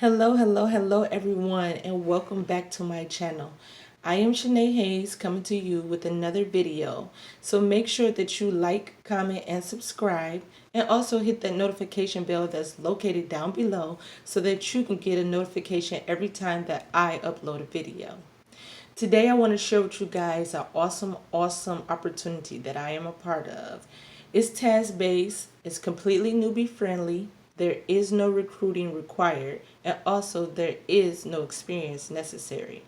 Hello everyone, and welcome back to my channel. I am Shanay Hayes coming to you with another video. So make sure that you like, comment, and subscribe, and also hit that notification bell that's located down below so that you can get a notification every time that I upload a video. Today I want to share with you guys an awesome opportunity that I am a part of. It's task-based, it's completely newbie friendly, there is no recruiting required, and also there is no experience necessary.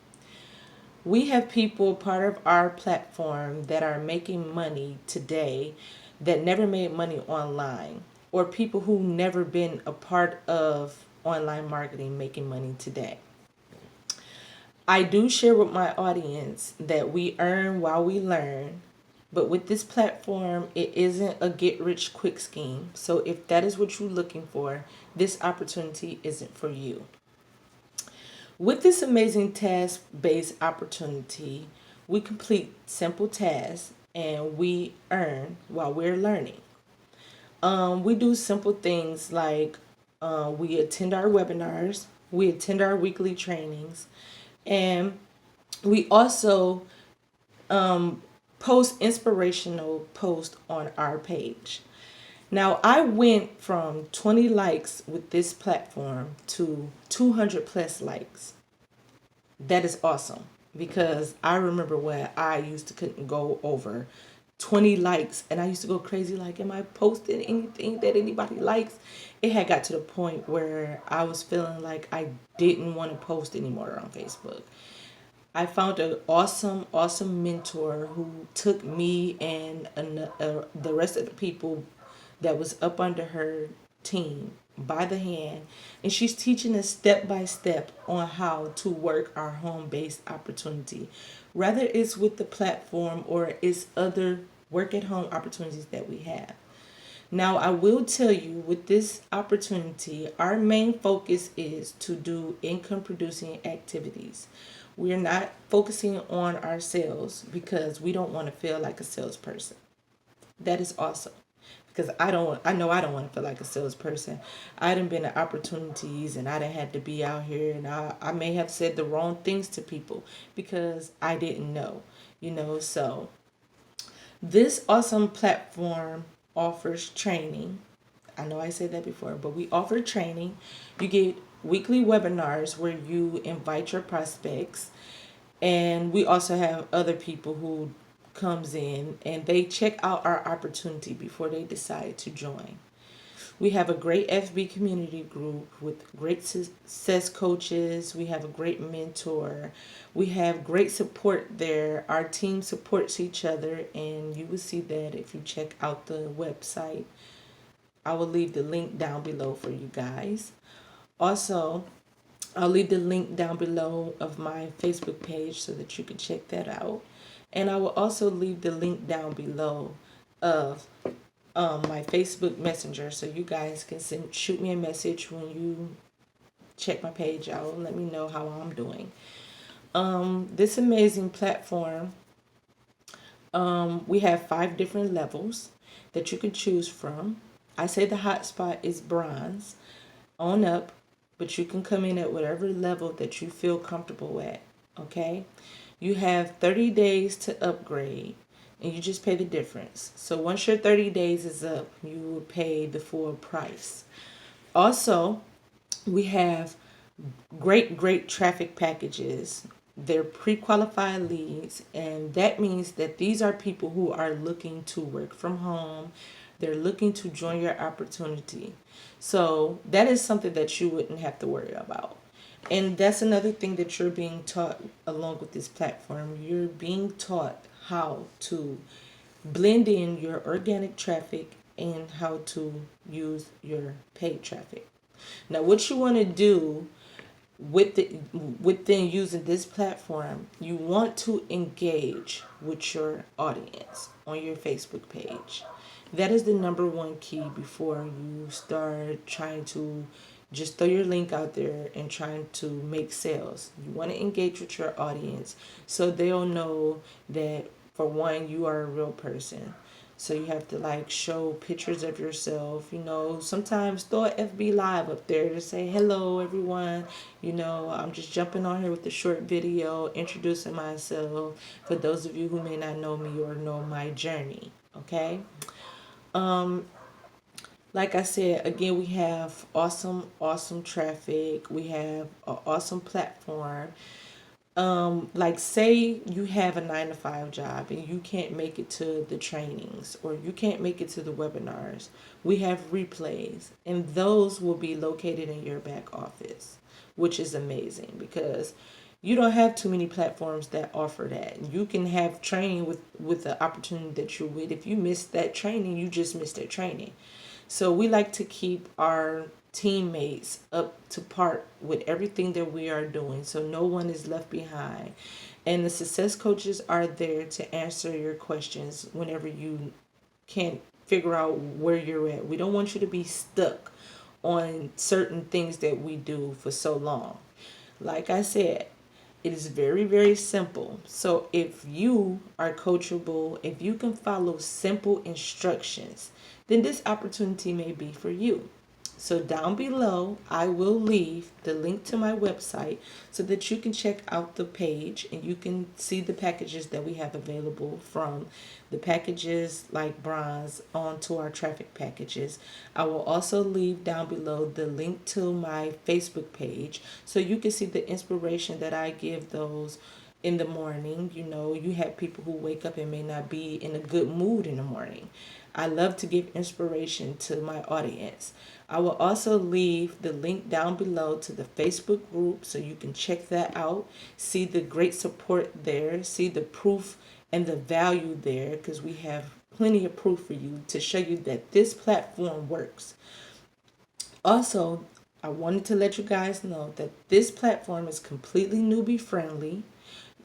We have people part of our platform that are making money today that never made money online, or people who never been a part of online marketing making money today. I do share with my audience that we earn while we learn, but with this platform, it isn't a get rich quick scheme. So if that is what you're looking for, this opportunity isn't for you. With this amazing task based opportunity, we complete simple tasks and we earn while we're learning. We do simple things like we attend our webinars, we attend our weekly trainings, and we also post inspirational posts on our page. Now, I went from 20 likes with this platform to 200 plus likes. That is awesome because I remember when I used to couldn't go over 20 likes and I used to go crazy like, am I posting anything that anybody likes? It had got to the point where I was feeling like I didn't want to post anymore on Facebook. I found an awesome mentor who took me and the rest of the people that was up under her team by the hand, and she's teaching us step by step on how to work our home-based opportunity, whether it's with the platform or it's other work at home opportunities that we have. Now, I will tell you with this opportunity, our main focus is to do income producing activities. We're not focusing on our sales because we don't want to feel like a salesperson. That is awesome because I know I don't want to feel like a salesperson. I done been in opportunities and I done had to be out here and I may have said the wrong things to people because I didn't know. So this awesome platform offers training. I know I said that before, but we offer training. You get weekly webinars where you invite your prospects, and we also have other people who comes in and they check out our opportunity before they decide to join. We have a great FB community group with great success coaches. We have a great mentor. We have great support there. Our team supports each other, and you will see that if you check out the website. I will leave the link down below for you guys. Also, I'll leave the link down below of my Facebook page so that you can check that out. And I will also leave the link down below of my Facebook Messenger so you guys can shoot me a message when you check my page out and let me know how I'm doing. This amazing platform, we have 5 different levels that you can choose from. I say the hot spot is bronze on up, but you can come in at whatever level that you feel comfortable at, okay? You have 30 days to upgrade, and you just pay the difference. So once your 30 days is up, you will pay the full price. Also, we have great traffic packages. They're pre-qualified leads, and that means that these are people who are looking to work from home. They're looking to join your opportunity. So that is something that you wouldn't have to worry about. And that's another thing that you're being taught along with this platform. You're being taught how to blend in your organic traffic and how to use your paid traffic. Now, what you want to do within using this platform, you want to engage with your audience on your Facebook page. That is the number one key before you start trying to just throw your link out there and trying to make sales. You want to engage with your audience so they'll know that, for one, you are a real person. So you have to like show pictures of yourself, sometimes throw an FB live up there to say, hello everyone, I'm just jumping on here with a short video introducing myself for those of you who may not know me or know my journey. Okay. Like I said, again, we have awesome traffic. We have an awesome platform. Like say you have a 9 to 5 job and you can't make it to the trainings or you can't make it to the webinars. We have replays, and those will be located in your back office, which is amazing because you don't have too many platforms that offer that. You can have training with the opportunity that you're with. If you miss that training, you just missed that training. So we like to keep our teammates up to part with everything that we are doing, so no one is left behind. And the success coaches are there to answer your questions whenever you can't figure out where you're at. We don't want you to be stuck on certain things that we do for so long. Like I said, it is very simple. So if you are coachable, if you can follow simple instructions, then this opportunity may be for you. So down below, I will leave the link to my website so that you can check out the page and you can see the packages that we have available, from the packages like bronze on to our traffic packages. I will also leave down below the link to my Facebook page so you can see the inspiration that I give those in the morning. You have people who wake up and may not be in a good mood in the morning. I love to give inspiration to my audience. I will also leave the link down below to the Facebook group so you can check that out, see the great support there, see the proof and the value there, because we have plenty of proof for you to show you that this platform works. Also, I wanted to let you guys know that this platform is completely newbie friendly.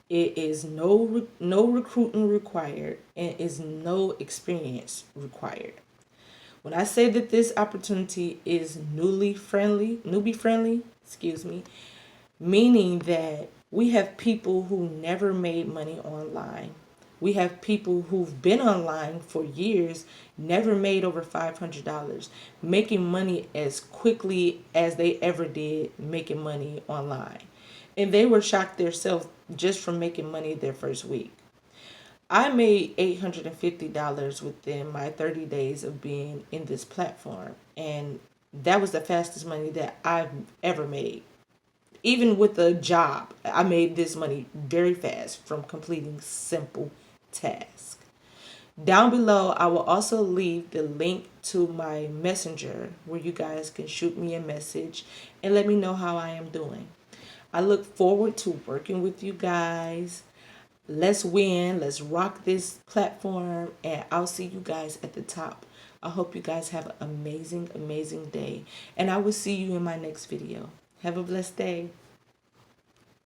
It is no recruiting required and is no experience required. When I say that this opportunity is newbie friendly, meaning that we have people who never made money online. We have people who've been online for years, never made over $500, making money as quickly as they ever did making money online. And they were shocked themselves just from making money their first week. I made $850 within my 30 days of being in this platform. And that was the fastest money that I've ever made. Even with a job, I made this money very fast from completing simple tasks. Down below, I will also leave the link to my messenger where you guys can shoot me a message and let me know how I am doing. I look forward to working with you guys. Let's win. Let's rock this platform. And I'll see you guys at the top. I hope you guys have an amazing day. And I will see you in my next video. Have a blessed day.